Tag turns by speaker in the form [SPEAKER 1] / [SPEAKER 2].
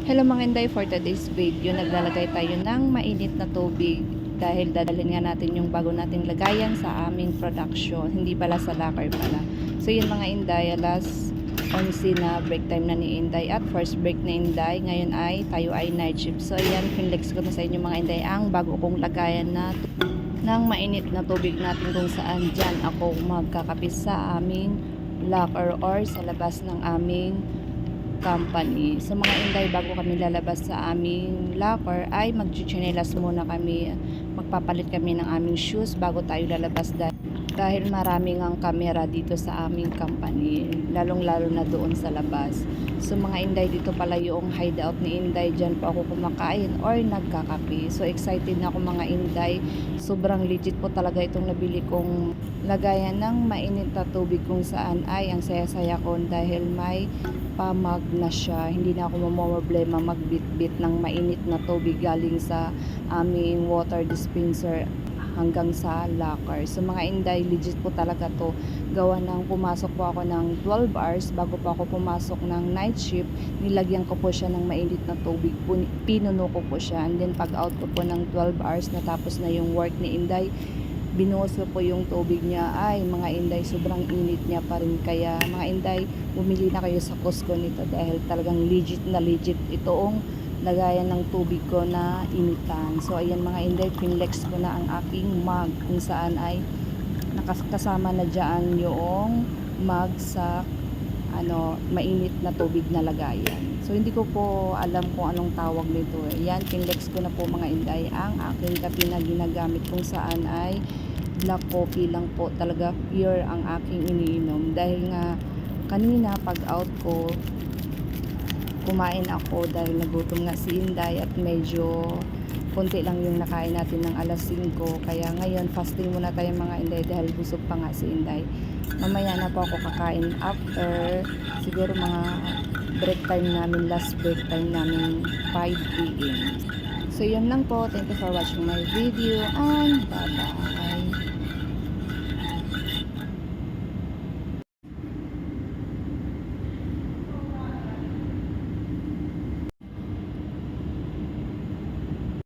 [SPEAKER 1] Hello mga Inday, for today's video, naglalagay tayo ng mainit na tubig dahil dadalhin nga natin yung bago nating lagayan sa aming production, hindi pala sa locker pala. So yun mga Inday, alas 11 na break time na ni Inday at first break na Inday. Ngayon ay tayo ay night shift. So ayan, pinlex ko na sa inyo mga Inday ang bago kong lagayan na ng mainit na tubig natin kung saan dyan ako magkakapis sa aming locker or sa labas ng aming company. So mga Inday, bago kami lalabas sa aming locker ay magchichinelas muna kami, magpapalit kami ng aming shoes bago tayo lalabas dahil maraming ang camera dito sa aming company, lalong lalo na doon sa labas. So mga Inday, dito pala yung hideout ni Inday, dyan po ako kumakain or nagkakape. So excited na ako mga Inday, sobrang legit po talaga itong nabili kong lagayan ng mainit na tubig kung saan ay ang saya-saya ko dahil may pamag na siya. Hindi na ako mamomroblema magbitbit ng mainit na tubig galing sa aming water dispenser hanggang sa locker. So mga Inday, legit po talaga to. Gawa ng pumasok po ako ng 12 hours bago po ako pumasok ng night shift, nilagyan ko po siya ng mainit na tubig, pinuno ko po siya, and then pag out ko po ng 12 hours, natapos na yung work ni Inday, binuhos ko po yung tubig niya. Ay mga Inday, sobrang init niya pa rin. Kaya mga Inday, bumili na kayo sa Costco nito dahil talagang legit na legit itoong lagayan ng tubig ko na initan. So ayan mga Inday, pinlex ko na ang aking mug kung saan ay nakasama na dyan yung mug sa mainit na tubig na lagayan. So hindi ko po alam kung anong tawag nito. Yan, pinlex ko na po mga Inday ang aking kape na ginagamit kung saan ay black coffee lang po, talaga pure ang aking iniinom dahil nga kanina pag out ko kumain ako dahil nagutom nga si Inday at medyo konti lang yung nakain natin ng alas 5, kaya ngayon fasting muna tayo mga Inday dahil busog pa nga si Inday. Mamaya na po ako kakain after siguro mga break time namin, last break time namin 5 p.m. So yun lang po, thank you for watching my video and bye bye.